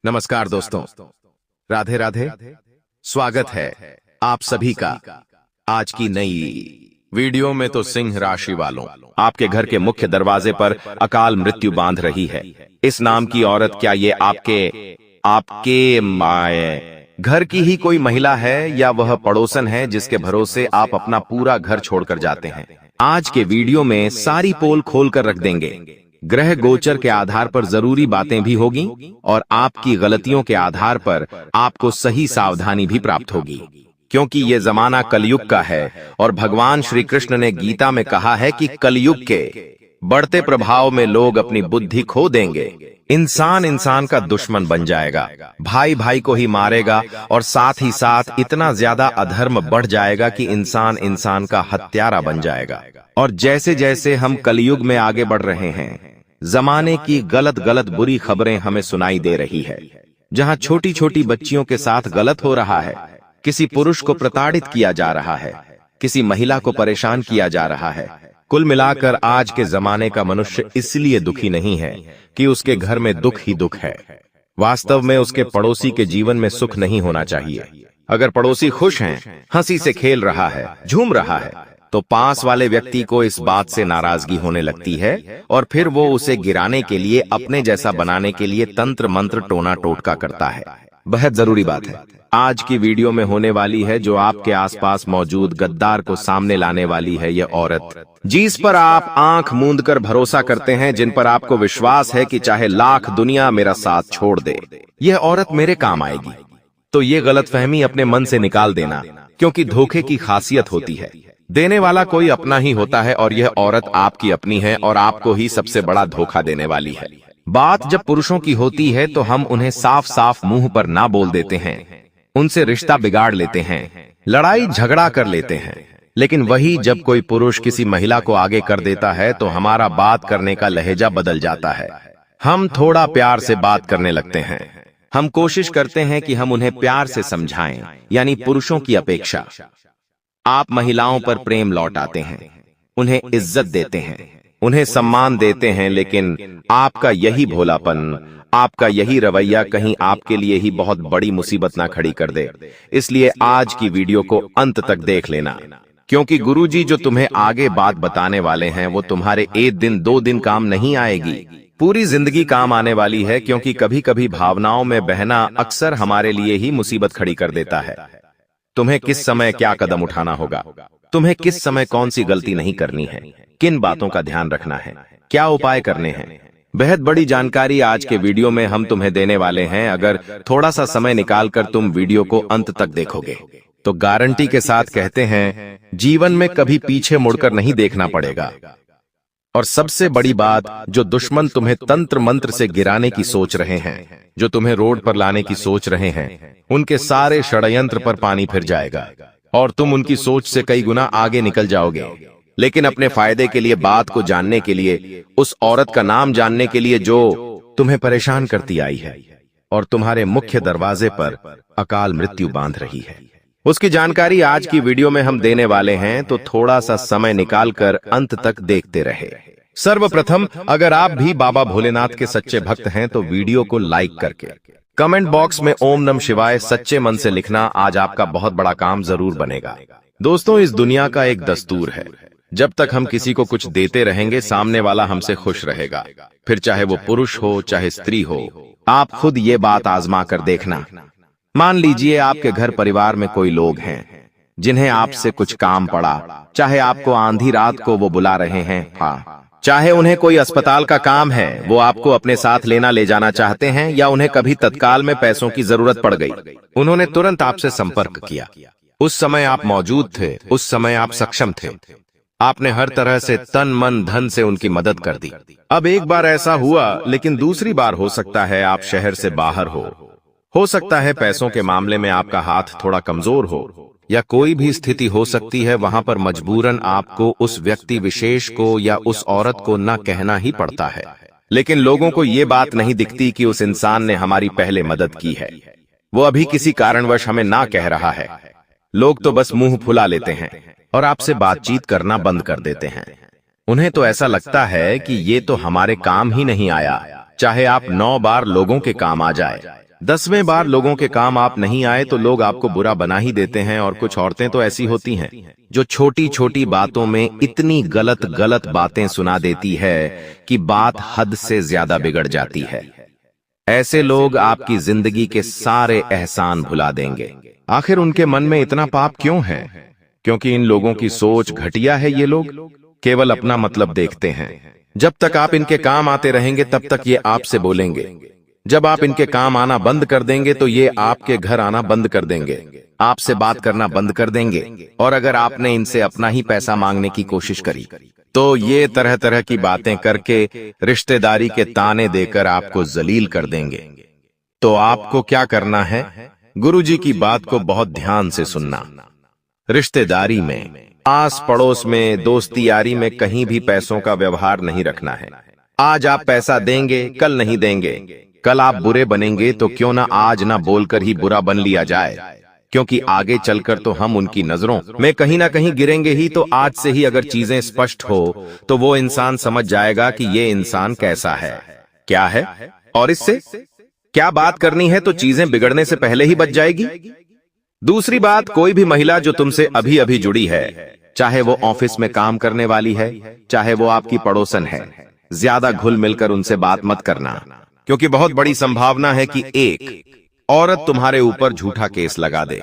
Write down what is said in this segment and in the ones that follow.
नमस्कार दोस्तों, राधे राधे। स्वागत है आप सभी का आज की नई वीडियो में। तो सिंह राशि वालों, आपके घर के मुख्य दरवाजे पर अकाल मृत्यु बांध रही है। इस नाम की औरत, क्या ये आपके घर की ही कोई महिला है या वह पड़ोसन है जिसके भरोसे आप अपना पूरा घर छोड़कर जाते हैं? आज के वीडियो में सारी पोल खोल कर रख देंगे। ग्रह गोचर के आधार पर जरूरी बातें भी होगी और आपकी गलतियों के आधार पर आपको सही सावधानी भी प्राप्त होगी, क्योंकि ये जमाना कलयुग का है और भगवान श्री कृष्ण ने गीता में कहा है कि कलयुग के बढ़ते प्रभाव में लोग अपनी बुद्धि खो देंगे। इंसान इंसान का दुश्मन बन जाएगा, भाई भाई को ही मारेगा और साथ ही साथ इतना ज्यादा अधर्म बढ़ जाएगा कि इंसान इंसान का हत्यारा बन जाएगा। और जैसे जैसे हम कलयुग में आगे बढ़ रहे हैं, जमाने की गलत गलत बुरी खबरें हमें सुनाई दे रही है। जहां छोटी छोटी बच्चियों के साथ गलत हो रहा है, किसी पुरुष को प्रताड़ित किया जा रहा है, किसी महिला को परेशान किया जा रहा है। कुल मिलाकर आज के जमाने का मनुष्य इसलिए दुखी नहीं है कि उसके घर में दुख ही दुख है। वास्तव में उसके पड़ोसी के जीवन में सुख नहीं होना चाहिए। अगर पड़ोसी खुश हैं, हंसी से खेल रहा है, झूम रहा है, तो पास वाले व्यक्ति को इस बात से नाराजगी होने लगती है और फिर वो उसे गिराने के लिए, अपने जैसा बनाने के लिए तंत्र मंत्र टोना टोटका करता है। बेहद जरूरी बात है आज की वीडियो में होने वाली है, जो आपके आसपास मौजूद गद्दार को सामने लाने वाली है। यह औरत जिस पर आप आंख मूंद कर भरोसा करते हैं, जिन पर आपको विश्वास है कि चाहे लाख दुनिया मेरा साथ छोड़ दे, यह औरत मेरे काम आएगी। तो ये गलतफहमी अपने मन से निकाल देना, क्योंकि धोखे की खासियत होती है। देने वाला कोई अपना ही होता है और यह औरत आपकी अपनी है और आपको ही सबसे बड़ा धोखा देने वाली है। बात जब पुरुषों की होती है तो हम उन्हें साफ साफ मुंह पर ना बोल देते हैं, उनसे रिश्ता बिगाड़ लेते हैं, लड़ाई झगड़ा कर लेते हैं। लेकिन वही जब कोई पुरुष किसी महिला को आगे कर देता है तो हमारा बात करने का लहजा बदल जाता है। हम थोड़ा प्यार से बात करने लगते हैं। हम कोशिश करते हैं कि हम उन्हें प्यार से समझाएं, यानी पुरुषों की अपेक्षा आप महिलाओं पर प्रेम लौटाते हैं, उन्हें इज्जत देते हैं, उन्हें सम्मान देते हैं। लेकिन आपका यही भोलापन, आपका यही रवैया कहीं आपके लिए ही बहुत बड़ी मुसीबत ना खड़ी कर दे। इसलिए आज की वीडियो को अंत तक देख लेना, क्योंकि गुरुजी जो तुम्हें आगे बात बताने वाले हैं वो तुम्हारे एक दिन दो दिन काम नहीं आएगी, पूरी जिंदगी काम आने वाली है। क्योंकि कभी कभी भावनाओं में बहना अक्सर हमारे लिए ही मुसीबत खड़ी कर देता है। तुम्हें किस समय क्या कदम उठाना होगा, तुम्हें किस समय कौन सी गलती नहीं करनी है, किन बातों का ध्यान रखना है, क्या उपाय करने हैं, बेहद बड़ी जानकारी आज के वीडियो में हम तुम्हें देने वाले हैं। अगर थोड़ा सा समय निकालकर तुम वीडियो को अंत तक देखोगे तो गारंटी के साथ कहते हैं, जीवन में कभी पीछे मुड़कर नहीं देखना पड़ेगा। और सबसे बड़ी बात, जो दुश्मन तुम्हें तंत्र मंत्र से गिराने की सोच रहे हैं, जो तुम्हें रोड पर लाने की सोच रहे हैं, उनके सारे षड्यंत्र पर पानी फिर जाएगा और तुम उनकी सोच से कई गुना आगे निकल जाओगे। लेकिन अपने फायदे के लिए, बात को जानने के लिए, उस औरत का नाम जानने के लिए जो तुम्हें परेशान करती आई है और तुम्हारे मुख्य दरवाजे पर अकाल मृत्यु बांध रही है, उसकी जानकारी आज की वीडियो में हम देने वाले हैं। तो थोड़ा सा समय निकालकर अंत तक देखते रहे। सर्वप्रथम, अगर आप भी बाबा भोलेनाथ के सच्चे भक्त हैं तो वीडियो को लाइक करके कमेंट बॉक्स में ओम नमः शिवाय सच्चे मन से लिखना आज आपका बहुत बड़ा काम जरूर बनेगा। दोस्तों, इस दुनिया का एक दस्तूर है, जब तक हम किसी को कुछ देते रहेंगे, सामने वाला हमसे खुश रहेगा। फिर चाहे वो पुरुष हो चाहे स्त्री हो। आप खुद ये बात आजमा कर देखना। मान लीजिए आपके घर परिवार में कोई लोग हैं जिन्हें आपसे कुछ काम पड़ा, चाहे आपको आंधी रात को वो बुला रहे हैं, चाहे उन्हें कोई अस्पताल का काम है, वो आपको अपने साथ लेना ले जाना चाहते हैं, या उन्हें कभी तत्काल में पैसों की जरूरत पड़ गई, उन्होंने तुरंत आपसे संपर्क किया। उस समय आप मौजूद थे, उस समय आप सक्षम थे, आपने हर तरह से तन मन धन से उनकी मदद कर दी। अब एक बार ऐसा हुआ, लेकिन दूसरी बार हो सकता है आप शहर से बाहर हो सकता है पैसों के मामले में आपका हाथ थोड़ा कमजोर हो, या कोई भी स्थिति हो सकती है, वहां पर मजबूरन आपको उस व्यक्ति विशेष को या उस औरत को न कहना ही पड़ता है। लेकिन लोगों को ये बात नहीं दिखती कि उस इंसान ने हमारी पहले मदद की है, वो अभी किसी कारणवश हमें ना कह रहा है। लोग तो बस मुंह फुला लेते हैं और आपसे बातचीत करना बंद कर देते हैं। उन्हें तो ऐसा लगता है कि ये तो हमारे काम ही नहीं आया, चाहे आप 9 बार लोगों के काम आ जाए, 10वें बार लोगों के काम आप नहीं आए तो लोग आपको बुरा बना ही देते हैं। और कुछ औरतें तो ऐसी होती हैं जो छोटी छोटी बातों में इतनी गलत गलत बातें सुना देती है कि बात हद से ज्यादा बिगड़ जाती है। ऐसे लोग आपकी जिंदगी के सारे एहसान भुला देंगे। आखिर उनके मन में इतना पाप क्यों है? क्योंकि इन लोगों की सोच घटिया है। ये लोग केवल अपना मतलब देखते हैं। जब तक आप इनके काम आते रहेंगे तब तक ये आपसे बोलेंगे। जब आप इनके काम आना बंद कर देंगे तो ये आपके घर आना बंद कर देंगे, आपसे बात करना बंद कर देंगे। और अगर आपने इनसे अपना ही पैसा मांगने की कोशिश करी तो ये तरह तरह की बातें करके रिश्तेदारी के ताने देकर आपको जलील कर देंगे। तो आपको क्या करना है? गुरुजी की बात को बहुत ध्यान से सुनना। रिश्तेदारी में, आस पड़ोस में, दोस्ती यारी में कहीं भी पैसों का व्यवहार नहीं रखना है। आज आप पैसा देंगे, कल नहीं देंगे। कल आप बुरे बनेंगे तो क्यों ना आज ना बोलकर ही बुरा बन लिया जाए, क्योंकि आगे चलकर तो हम उनकी नजरों में कहीं ना कहीं गिरेंगे ही। तो आज से ही अगर चीजें स्पष्ट हो तो वो इंसान समझ जाएगा कि ये इंसान कैसा है, क्या है और इससे क्या बात करनी है, तो चीजें बिगड़ने से पहले ही बच जाएगी। दूसरी बात, कोई भी महिला जो तुमसे अभी अभी जुड़ी है, चाहे वो ऑफिस में काम करने वाली है, चाहे वो आपकी पड़ोसन है, ज्यादा घुल मिलकर उनसे बात मत करना, क्योंकि बहुत बड़ी संभावना है कि एक औरत तुम्हारे ऊपर झूठा केस लगा दे।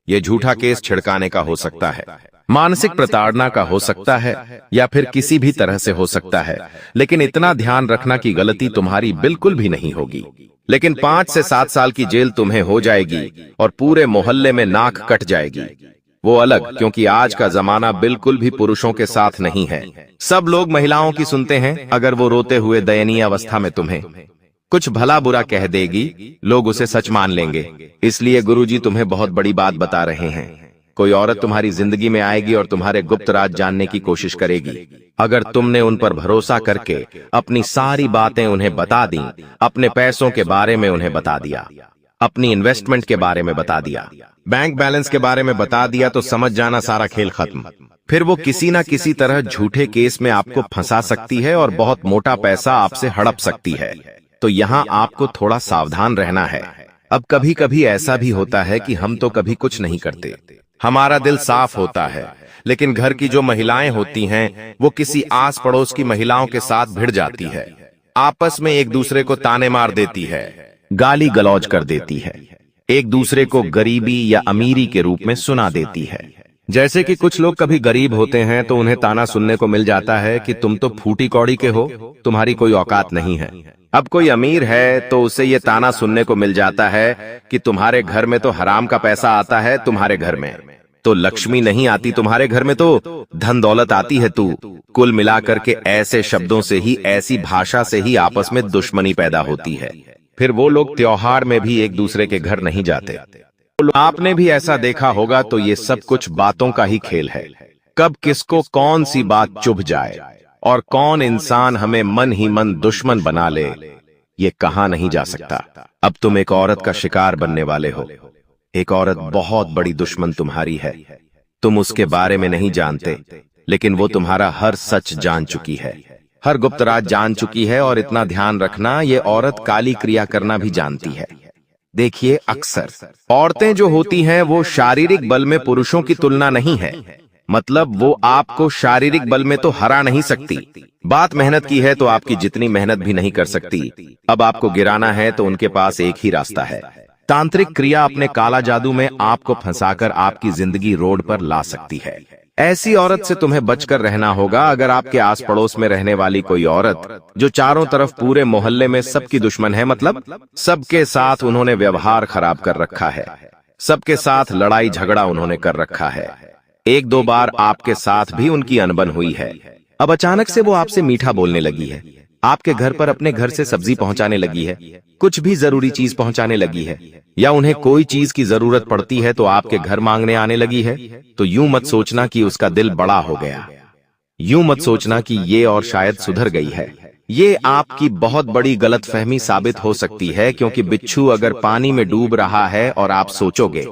ये झूठा केस छिड़काने का हो सकता है, मानसिक प्रताड़ना का हो सकता है, या फिर किसी भी तरह से हो सकता है। लेकिन इतना ध्यान रखना कि गलती तुम्हारी बिल्कुल भी नहीं होगी। लेकिन 5 से 7 साल की जेल तुम्हें हो जाएगी और पूरे मोहल्ले में नाक कट जाएगी। वो अलग, क्योंकि आज का जमाना बिल्कुल भी पुरुषों के साथ नहीं है। सब लोग महिलाओं की सुनते हैं। अगर वो रोते हुए दयनीय अवस्था में तुम्हें कुछ भला बुरा कह देगी, लोग उसे सच मान लेंगे। इसलिए गुरुजी तुम्हें बहुत बड़ी बात बता रहे हैं। कोई औरत तुम्हारी जिंदगी में आएगी और तुम्हारे गुप्त राज जानने की कोशिश करेगी। अगर तुमने उन पर भरोसा करके अपनी सारी बातें उन्हें बता दी, अपने पैसों के बारे में उन्हें बता दिया, अपनी इन्वेस्टमेंट के बारे में बता दिया, बैंक बैलेंस के बारे में बता दिया, तो समझ जाना सारा खेल खत्म। फिर वो किसी ना किसी तरह झूठे केस में आपको फंसा सकती है और बहुत मोटा पैसा आपसे हड़प सकती है। तो यहाँ आपको थोड़ा सावधान रहना है। अब कभी कभी ऐसा भी होता है कि हम तो कभी कुछ नहीं करते, हमारा दिल साफ होता है, लेकिन घर की जो महिलाएं होती हैं वो किसी आस पड़ोस की महिलाओं के साथ भिड़ जाती है, आपस में एक दूसरे को ताने मार देती है, गाली गलौज कर देती है, एक दूसरे को गरीबी या अमीरी के रूप में सुना देती है। जैसे कि कुछ लोग कभी गरीब होते हैं तो उन्हें ताना सुनने को मिल जाता है कि तुम तो फूटी कौड़ी के हो, तुम्हारी कोई औकात नहीं है। अब कोई अमीर है तो उसे ये ताना सुनने को मिल जाता है कि तुम्हारे घर में तो हराम का पैसा आता है, तुम्हारे घर में तो लक्ष्मी नहीं आती, तुम्हारे घर में तो धन दौलत आती है तू। कुल मिलाकर के ऐसे शब्दों से ही, ऐसी भाषा से ही आपस में दुश्मनी पैदा होती है। फिर वो लोग त्योहार में भी एक दूसरे के घर नहीं जाते। आपने भी ऐसा देखा होगा। तो ये सब कुछ बातों का ही खेल है। कब किसको कौन सी बात चुभ जाए और कौन इंसान हमें मन ही मन दुश्मन बना ले, ये कहा नहीं जा सकता। अब तुम एक औरत का शिकार बनने वाले हो। एक औरत बहुत बड़ी दुश्मन तुम्हारी है। तुम उसके बारे में नहीं जानते, लेकिन वो तुम्हारा हर सच जान चुकी है, हर गुप्त राज जान चुकी है। और इतना ध्यान रखना, ये औरत काली क्रिया करना भी जानती है। देखिए, अक्सर औरतें जो होती हैं वो शारीरिक बल में पुरुषों की तुलना नहीं है। मतलब वो आपको शारीरिक बल में तो हरा नहीं सकती। बात मेहनत की है तो आपकी जितनी मेहनत भी नहीं कर सकती। अब आपको गिराना है तो उनके पास एक ही रास्ता है। तांत्रिक क्रिया अपने काला जादू में आपको फंसाकर आपकी जिंदगी रोड पर ला सकती है। ऐसी औरत से तुम्हें बचकर रहना होगा। अगर आपके आस पड़ोस में रहने वाली कोई औरत जो चारों तरफ पूरे मोहल्ले में सबकी दुश्मन है, मतलब सबके साथ उन्होंने व्यवहार खराब कर रखा है, सबके साथ लड़ाई झगड़ा उन्होंने कर रखा है, 1-2 बार आपके साथ भी उनकी अनबन हुई है, अब अचानक से वो आपसे मीठा बोलने लगी है, आपके घर पर अपने घर से सब्जी पहुंचाने लगी है, कुछ भी जरूरी चीज पहुंचाने लगी है, या उन्हें कोई चीज की जरूरत पड़ती है तो आपके घर मांगने आने लगी है, तो यूं मत सोचना कि उसका दिल बड़ा हो गया। यूं मत सोचना कि ये और शायद सुधर गई है। ये आपकी बहुत बड़ी गलतफहमी साबित हो सकती है, क्योंकि बिच्छू अगर पानी में डूब रहा है और आप सोचोगे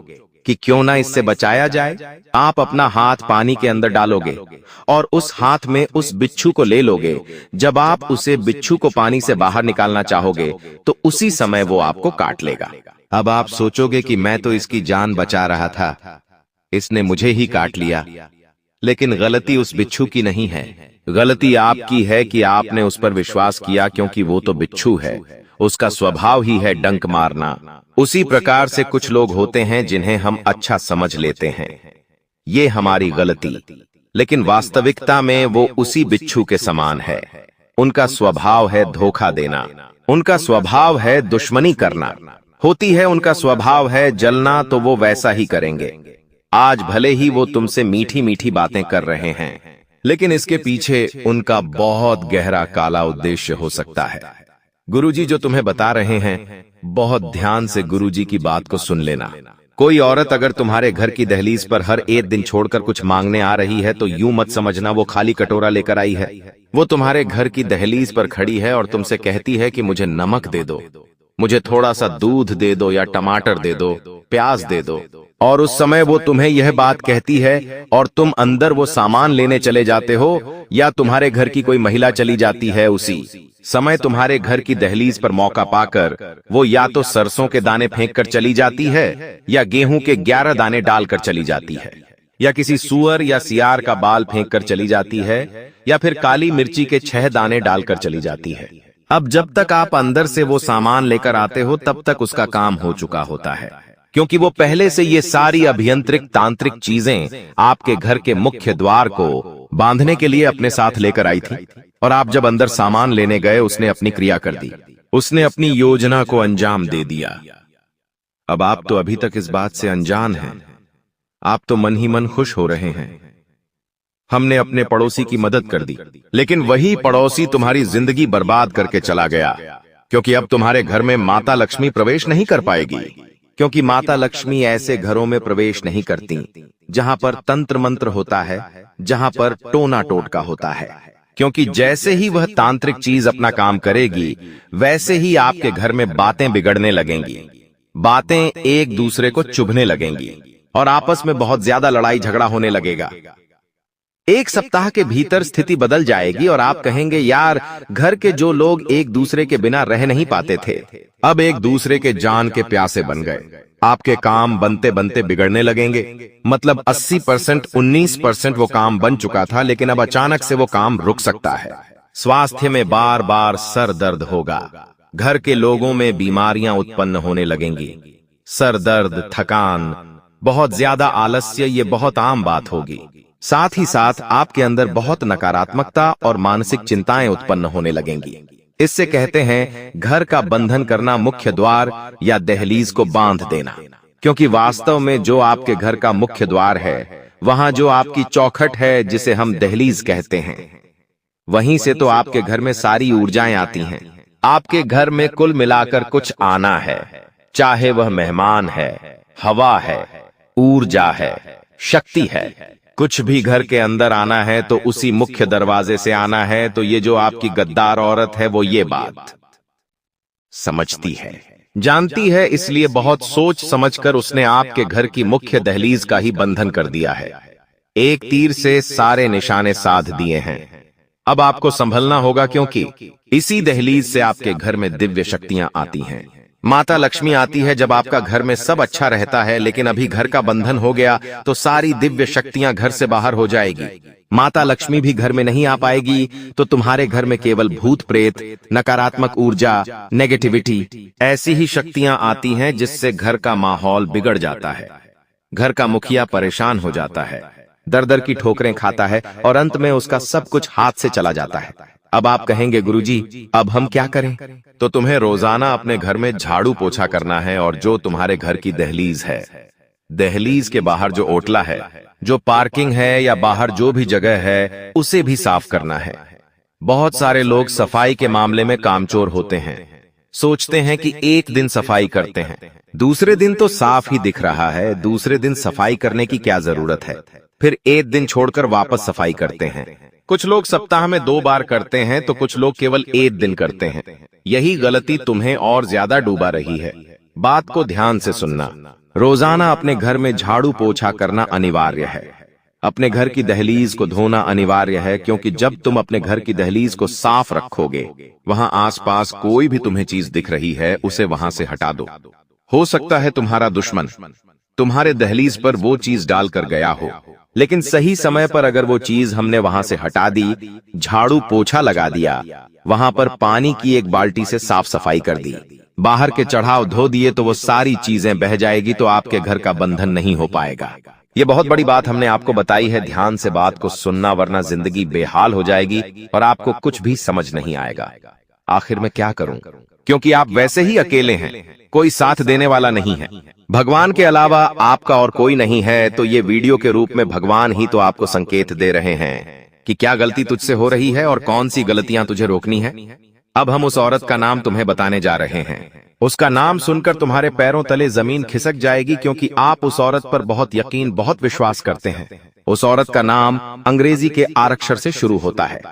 कि क्यों ना इससे बचाया जाए। आप अपना हाथ पानी के अंदर डालोगे और उस हाथ में उस बिच्छू को ले लोगे। जब आप उसे बिच्छू को पानी से बाहर निकालना चाहोगे तो उसी समय वो आपको काट लेगा। अब आप सोचोगे कि मैं तो इसकी जान बचा रहा था, इसने मुझे ही काट लिया। लेकिन गलती उस बिच्छू की नहीं है, गलती आपकी है कि आपने उस पर विश्वास किया, क्योंकि वो तो बिच्छू है, उसका स्वभाव ही है डंक मारना। उसी प्रकार से कुछ लोग होते हैं जिन्हें हम अच्छा समझ लेते हैं, ये हमारी गलती, लेकिन वास्तविकता में वो उसी बिच्छू के समान है। उनका स्वभाव है धोखा देना, उनका स्वभाव है दुश्मनी करना, होती है उनका स्वभाव है जलना, तो वो वैसा ही करेंगे। आज भले ही वो तुमसे मीठी मीठी बातें कर रहे हैं, लेकिन इसके पीछे उनका बहुत गहरा काला उद्देश्य हो सकता है। गुरुजी जो तुम्हें बता रहे हैं, बहुत ध्यान से गुरुजी की बात को सुन लेना। कोई औरत अगर तुम्हारे घर की दहलीज पर हर एक दिन छोड़कर कुछ मांगने आ रही है तो यूं मत समझना वो खाली कटोरा लेकर आई है। वो तुम्हारे घर की दहलीज पर खड़ी है और तुमसे कहती है कि मुझे नमक दे दो, मुझे थोड़ा सा दूध दे दो, या टमाटर दे दो, प्याज दे दो। और उस समय वो तुम्हें यह बात कहती है और तुम अंदर वो सामान लेने चले जाते हो, या तुम्हारे घर की कोई महिला चली जाती है। उसी समय तुम्हारे घर की दहलीज पर मौका पाकर वो या तो सरसों के दाने फेंक कर चली जाती है, या गेहूं के 11 दाने डालकर चली जाती है, या किसी सुअर या सियार का बाल फेंक कर चली जाती है, या फिर काली मिर्ची के 6 दाने डालकर चली जाती है। अब जब तक आप अंदर से वो सामान लेकर आते हो तब तक उसका काम हो चुका होता है, क्योंकि वो पहले से ये सारी अभियंत्रिक तांत्रिक चीजें आपके घर के मुख्य द्वार को बांधने के लिए अपने साथ लेकर आई थी। और आप जब अंदर सामान लेने गए, उसने अपनी क्रिया कर दी, उसने अपनी योजना को अंजाम दे दिया। अब आप तो अभी तक इस बात से अनजान हैं, आप तो मन ही मन खुश हो रहे हैं, हमने अपने पड़ोसी की मदद कर दी, लेकिन वही पड़ोसी तुम्हारी जिंदगी बर्बाद करके चला गया। क्योंकि अब तुम्हारे घर में माता लक्ष्मी प्रवेश नहीं कर पाएगी, क्योंकि माता लक्ष्मी ऐसे घरों में प्रवेश नहीं करती जहां पर तंत्र मंत्र होता है, जहां पर टोना टोटका होता है। क्योंकि जैसे ही वह तांत्रिक चीज अपना काम करेगी, वैसे ही आपके घर में बातें बिगड़ने लगेंगी, बातें एक दूसरे को चुभने लगेंगी और आपस में बहुत ज्यादा लड़ाई झगड़ा होने लगेगा। एक सप्ताह के भीतर स्थिति बदल जाएगी और आप कहेंगे, यार घर के जो लोग एक दूसरे के बिना रह नहीं पाते थे, अब एक दूसरे के जान के प्यासे बन गए। आपके काम बनते बनते बिगड़ने लगेंगे। मतलब 80% 19% वो काम बन चुका था, लेकिन अब अचानक से वो काम रुक सकता है। स्वास्थ्य में बार बार सर दर्द होगा, घर के लोगों में बीमारियां उत्पन्न होने लगेंगी, सर दर्द, थकान, बहुत ज्यादा आलस्य, ये बहुत आम बात होगी। साथ ही साथ आपके अंदर बहुत नकारात्मकता और मानसिक चिंताएं उत्पन्न होने लगेंगी। इससे कहते हैं घर का बंधन करना, मुख्य द्वार या दहलीज को बांध देना। क्योंकि वास्तव में जो आपके घर का मुख्य द्वार है, वहां जो आपकी चौखट है, जिसे हम दहलीज कहते हैं, वहीं से तो आपके घर में सारी ऊर्जाएं आती हैं। आपके घर में कुल मिलाकर कुछ आना है, चाहे वह मेहमान है, हवा है, ऊर्जा है, शक्ति है, कुछ भी घर के अंदर आना है तो उसी मुख्य दरवाजे से आना है। तो ये जो आपकी गद्दार औरत है, वो ये बात समझती है, जानती है, इसलिए बहुत सोच समझकर उसने आपके घर की मुख्य दहलीज का ही बंधन कर दिया है। एक तीर से सारे निशाने साध दिए हैं। अब आपको संभलना होगा, क्योंकि इसी दहलीज से आपके घर में दिव्य शक्तियां आती हैं। माता लक्ष्मी आती है जब आपका घर में सब अच्छा रहता है, लेकिन अभी घर का बंधन हो गया तो सारी दिव्य शक्तियां घर से बाहर हो जाएगी। माता लक्ष्मी भी घर में नहीं आ पाएगी तो तुम्हारे घर में केवल भूत प्रेत, नकारात्मक ऊर्जा, नेगेटिविटी, ऐसी ही शक्तियां आती हैं, जिससे घर का माहौल बिगड़ जाता है। घर का मुखिया परेशान हो जाता है, दर दर की ठोकरें खाता है और अंत में उसका सब कुछ हाथ से चला जाता है। अब आप कहेंगे, गुरुजी अब हम क्या करें? तो तुम्हें रोजाना अपने घर में झाड़ू पोछा करना है, और जो तुम्हारे घर की दहलीज है, दहलीज के बाहर जो ओटला है, जो पार्किंग है, या बाहर जो भी जगह है, उसे भी साफ करना है। बहुत सारे लोग सफाई के मामले में कामचोर होते हैं, सोचते हैं कि एक दिन सफाई करते हैं, दूसरे दिन तो साफ ही दिख रहा है, दूसरे दिन सफाई करने की क्या जरूरत है, फिर एक दिन छोड़कर वापस सफाई करते हैं। कुछ लोग सप्ताह में 2 बार करते हैं तो कुछ लोग केवल 1 दिन करते हैं। यही गलती तुम्हें और ज्यादा डूबा रही है। बात को ध्यान से सुनना। रोजाना अपने घर में झाड़ू पोछा करना अनिवार्य है। अपने घर की दहलीज को धोना अनिवार्य है, क्योंकि जब तुम अपने घर की दहलीज को साफ रखोगे, वहां आसपास कोई भी तुम्हें चीज दिख रही है उसे वहां से हटा दो। हो सकता है तुम्हारा दुश्मन तुम्हारे दहलीज पर वो चीज डालकर गया हो, लेकिन सही समय पर अगर वो चीज हमने वहां से हटा दी, झाड़ू पोछा लगा दिया, वहां पर पानी की एक बाल्टी से साफ सफाई कर दी, बाहर के चढ़ाव धो दिए, तो वो सारी चीजें बह जाएगी, तो आपके घर का बंधन नहीं हो पाएगा। ये बहुत बड़ी बात हमने आपको बताई है, ध्यान से बात को सुनना, वरना जिंदगी बेहाल हो जाएगी और आपको कुछ भी समझ नहीं आएगा। आखिर में क्या करूं, क्योंकि आप वैसे ही अकेले हैं, कोई साथ देने वाला नहीं है। भगवान के अलावा आपका और कोई नहीं है, तो ये वीडियो के रूप में भगवान ही तो आपको संकेत दे रहे हैं कि क्या गलती तुझसे हो रही है और कौन सी गलतियां तुझे रोकनी है। अब हम उस औरत का नाम तुम्हें बताने जा रहे हैं। उसका नाम सुनकर तुम्हारे पैरों तले जमीन खिसक जाएगी, क्योंकि आप उस औरत पर बहुत यकीन, बहुत विश्वास करते हैं। उस औरत का नाम अंग्रेजी के आर अक्षर से शुरू होता है।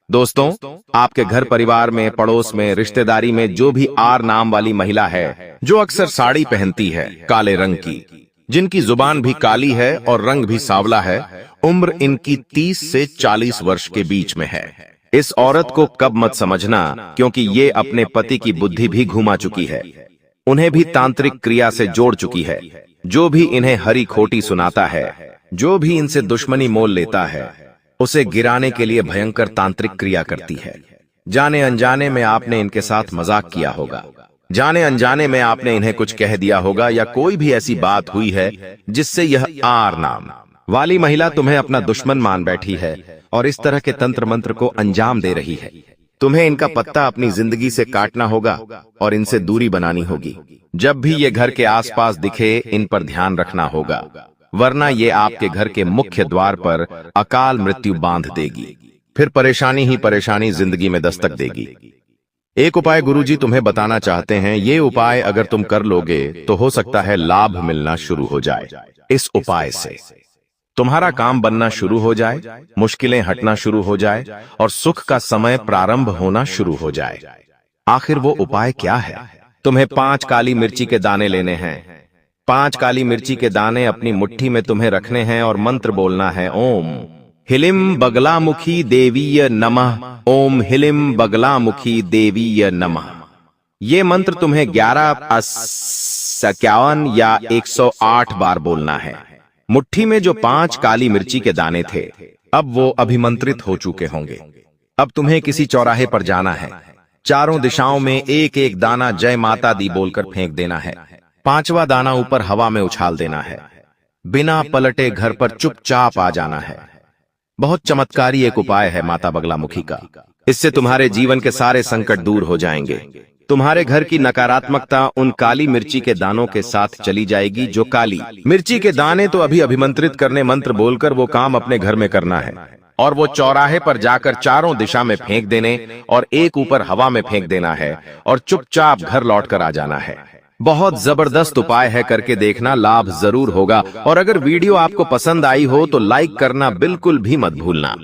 दोस्तों, आपके घर परिवार में, पड़ोस में, रिश्तेदारी में जो भी आर नाम वाली महिला है, जो अक्सर साड़ी पहनती है काले रंग की, जिनकी जुबान भी काली है और रंग भी सांवला है, उम्र इनकी 30 से 40 वर्ष के बीच में है। इस औरत को कब मत समझना, क्योंकि ये अपने पति की बुद्धि भी घुमा चुकी है, उन्हें भी तांत्रिक क्रिया से जोड़ चुकी है। जो भी इन्हें हरी खोटी सुनाता है, जो भी इनसे दुश्मनी मोल लेता है, उसे गिराने के लिए भयंकर तांत्रिक क्रिया करती है। जाने अनजाने में आपने इनके साथ मजाक किया होगा, जाने अनजाने में आपने इन्हें कुछ कह दिया होगा, या कोई भी ऐसी बात हुई है जिससे यह आर नाम वाली महिला तुम्हें अपना दुश्मन मान बैठी है और इस तरह के तंत्र मंत्र को अंजाम दे रही है। तुम्हें इनका पत्ता अपनी जिंदगी से काटना होगा और इनसे दूरी बनानी होगी। जब भी ये घर के आसपास दिखे, इन पर ध्यान रखना होगा, वरना ये आपके घर के मुख्य द्वार पर अकाल मृत्यु बांध देगी। फिर परेशानी ही परेशानी जिंदगी में दस्तक देगी। एक उपाय गुरुजी तुम्हें बताना चाहते हैं। ये उपाय अगर तुम कर लोगे तो हो सकता है लाभ मिलना शुरू हो जाए। इस उपाय से तुम्हारा काम बनना शुरू हो जाए, मुश्किलें हटना शुरू हो जाए और सुख का समय प्रारंभ होना शुरू हो जाए। आखिर वो उपाय क्या है? तुम्हें 5 काली मिर्ची के दाने लेने हैं। 5 काली मिर्ची के दाने अपनी मुट्ठी में तुम्हें रखने हैं और मंत्र बोलना है, ओम हिलिम बगलामुखी देवीय नमः, ओम हिलिम बगलामुखी देवीय नमः। ये मंत्र तुम्हें 1151 या 108 बार बोलना है। मुट्ठी में जो 5 काली मिर्ची के दाने थे, अब वो अभिमंत्रित हो चुके होंगे। अब तुम्हें किसी चौराहे पर जाना है, चारों दिशाओं में एक एक दाना जय माता दी बोलकर फेंक देना है। 5वां दाना ऊपर हवा में उछाल देना है। बिना पलटे घर पर चुपचाप आ जाना है। बहुत चमत्कारी एक उपाय है माता बगलामुखी का। इससे तुम्हारे जीवन के सारे संकट दूर हो जाएंगे। तुम्हारे घर की नकारात्मकता उन काली मिर्ची के दानों के साथ चली जाएगी। जो काली मिर्ची के दाने तो अभी अभिमंत्रित करने मंत्र बोलकर वो काम अपने घर में करना है, और वो चौराहे पर जाकर चारों दिशा में फेंक देने और एक ऊपर हवा में फेंक देना है और चुपचाप घर लौटकर आ जाना है। बहुत जबरदस्त उपाय है, करके देखना, लाभ जरूर होगा। और अगर वीडियो आपको पसंद आई हो तो लाइक करना बिल्कुल भी मत भूलना।